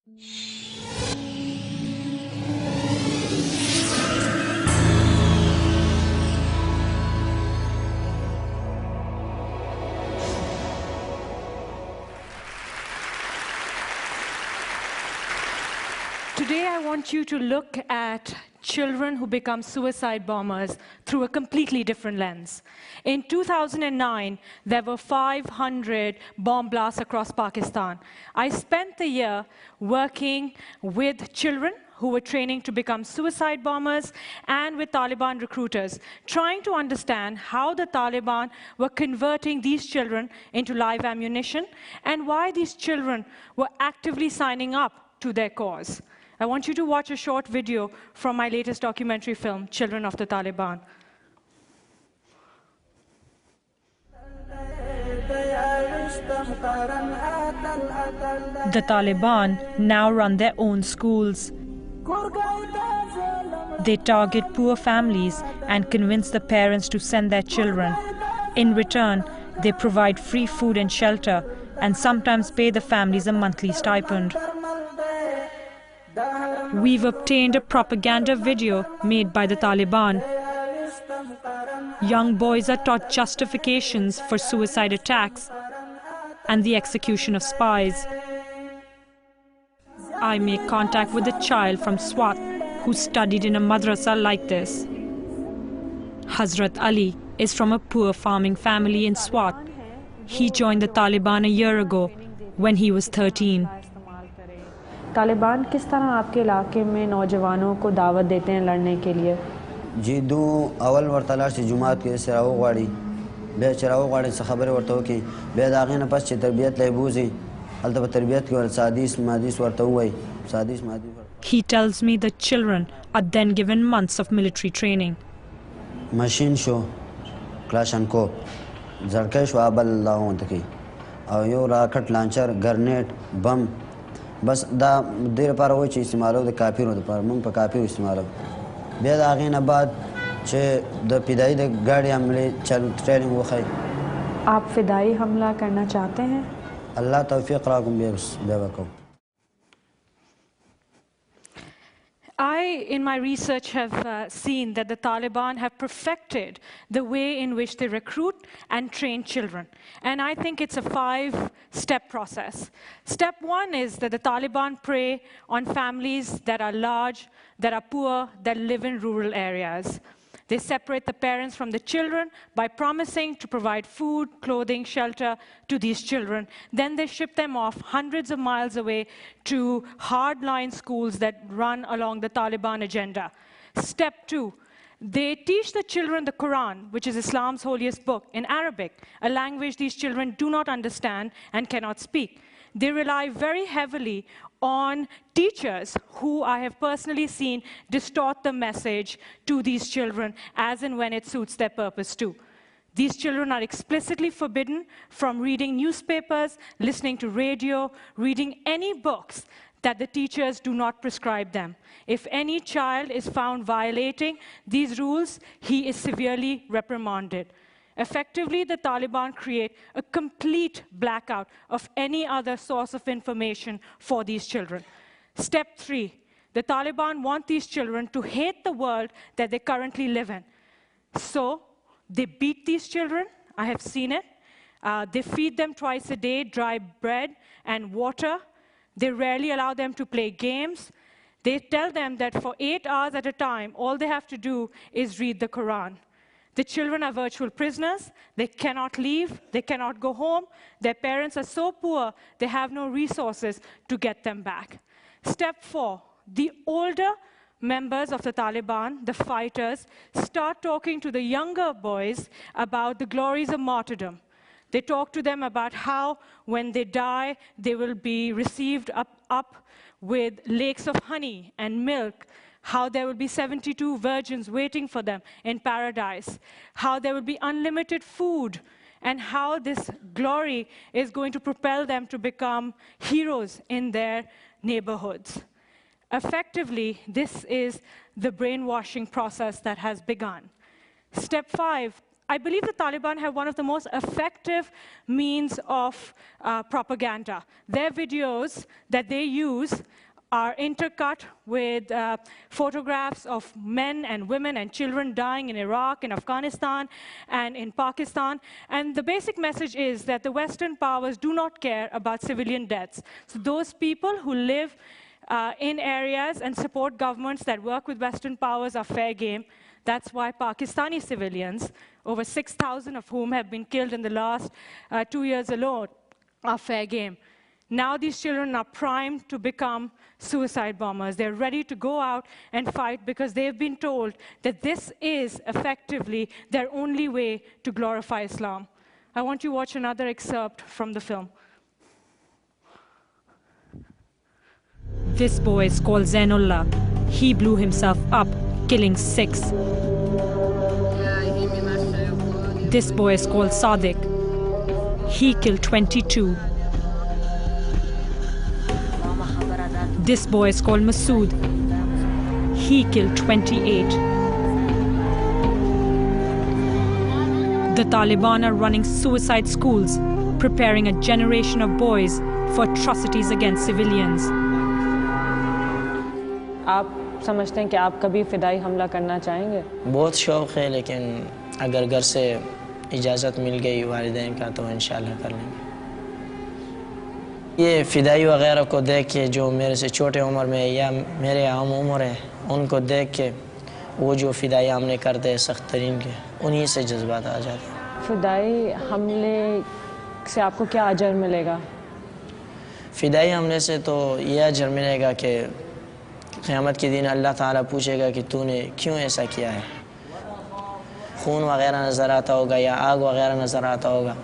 Today, I want you to look at children who become suicide bombers through a completely different lens. In 2009, there were 500 bomb blasts across Pakistan. I spent the year working with children who were training to become suicide bombers and with Taliban recruiters, trying to understand how the Taliban were converting these children into live ammunition and why these children were actively signing up to their cause. I want you to watch a short video from my latest documentary film, Children of the Taliban. The Taliban now run their own schools. They target poor families and convince the parents to send their children. In return, they provide free food and shelter and sometimes pay the families a monthly stipend. We've obtained a propaganda video made by the Taliban. Young boys are taught justifications for suicide attacks and the execution of spies. I make contact with a child from Swat who studied in a madrasa like this. Hazrat Ali is from a poor farming family in Swat. He joined the Taliban a year ago when he was 13. Taliban किस तरह आपके इलाके में नौजवानों को दावत देते हैं लड़ने के लिए? जी दो अवल वर्तला से जुमात के सराव गाड़ी बे चराव गाड़ी से खबर वर्तो की बे दागे न पस तरबियत लेबूजी अलतब तरबियत के सादिस मादिस वर्तो हुई सादिस मादिस. He tells me the children are then given months of military training. Machine show Klashenko Zarkesh Wabal Laon Taki Ayo rocket launcher grenade bomb बस दा देर पर वो चीज़ इस्तेमाल हो तो काफ़ी होता पर मुंग पर काफ़ी इस्तेमाल हो बेद आगे न बाद चे द पिदाई द गाड़ी हमले चल ट्रेनिंग वो खाई. आप फिदाई हमला करना चाहते हैं? अल्लाह तौफीक राकुम बेवको. I, in my research, have seen that the Taliban have perfected the way in which they recruit and train children. And I think it's a 5-step process. Step 1 is that the Taliban prey on families that are large, that are poor, that live in rural areas. They separate the parents from the children by promising to provide food, clothing, shelter to these children. Then they ship them off hundreds of miles away to hardline schools that run along the Taliban agenda. Step 2, they teach the children the Quran, which is Islam's holiest book, in Arabic, a language these children do not understand and cannot speak. They rely very heavily on teachers who I have personally seen distort the message to these children as and when it suits their purpose too. These children are explicitly forbidden from reading newspapers, listening to radio, reading any books that the teachers do not prescribe them. If any child is found violating these rules, he is severely reprimanded. Effectively, the Taliban create a complete blackout of any other source of information for these children. Step 3, the Taliban want these children to hate the world that they currently live in. So they beat these children. I have seen it. They feed them twice a day dry bread and water. They rarely allow them to play games. They tell them that for 8 hours at a time, all they have to do is read the Quran. The children are virtual prisoners. They cannot leave. They cannot go home. Their parents are so poor, they have no resources to get them back. Step 4, the older members of the Taliban, the fighters, start talking to the younger boys about the glories of martyrdom. They talk to them about how, when they die, they will be received up with lakes of honey and milk, how there will be 72 virgins waiting for them in paradise, how there will be unlimited food, and how this glory is going to propel them to become heroes in their neighborhoods. Effectively, this is the brainwashing process that has begun. Step 5, I believe the Taliban have one of the most effective means of propaganda. Their videos that they use are intercut with photographs of men and women and children dying in Iraq, in Afghanistan, and in Pakistan. And the basic message is that the Western powers do not care about civilian deaths. So those people who live in areas and support governments that work with Western powers are fair game. That's why Pakistani civilians, over 6,000 of whom have been killed in the last 2 years alone, are fair game. Now these children are primed to become suicide bombers. They're ready to go out and fight because they've been told that this is effectively their only way to glorify Islam. I want you to watch another excerpt from the film. This boy is called Zainullah. He blew himself up, killing 6. This boy is called Sadiq. He killed 22. This boy is called Masood. He killed 28. The Taliban are running suicide schools, preparing a generation of boys for atrocities against civilians. आप समझते हैं कि आप कभी फिदाई हमला करना चाहेंगे? बहुत शौक़ है, लेकिन अगर घर से इजाज़त मिल गई वालिदैन का तो इंशाल्लाह कर लेंगे। ये फ़िदाई वग़ैरह को देख के जो मेरे से छोटे उम्र में या मेरे आम उम्र है, उनको देख के वो जो फ़िदाई हमले करते हैं सख्त तरीन के, उन्हीं से जज्बात आ जाते हैं। फिदाई हमले से आपको क्या अजर मिलेगा? फ़िदाई हमले से तो ये अजर मिलेगा कि क़यामत के दिन अल्लाह ताला पूछेगा कि तूने क्यों ऐसा किया है। खून वग़ैरह नज़र आता होगा या आग वग़ैरह नज़र आता होगा,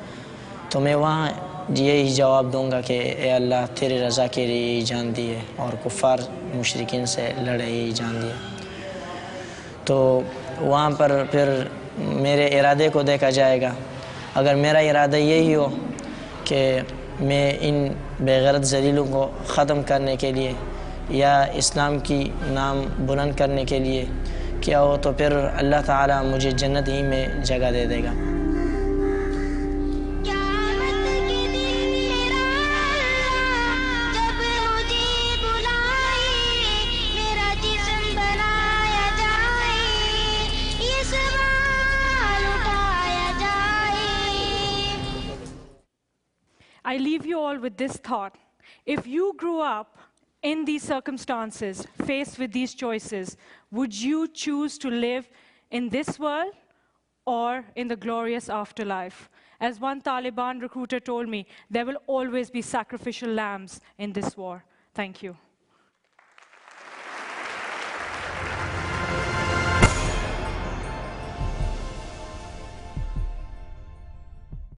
तो मैं वहाँ यही जवाब दूंगा कि ए अल्लाह तेरी रज़ा के लिए यही जान दी है और कुफ़ार मुशरिकीन से लड़े यही जान दिया। तो वहाँ पर फिर मेरे इरादे को देखा जाएगा। अगर मेरा इरादा यही हो कि मैं इन बेगैरत ज़लीलों को ख़त्म करने के लिए या इस्लाम की नाम बुलंद करने के लिए क्या हो, तो फिर अल्लाह ताला मुझे जन्नत ही में जगह दे देगा। I leave you all with this thought. If you grew up in these circumstances, faced with these choices, would you choose to live in this world or in the glorious afterlife? As one Taliban recruiter told me, there will always be sacrificial lambs in this war. Thank you.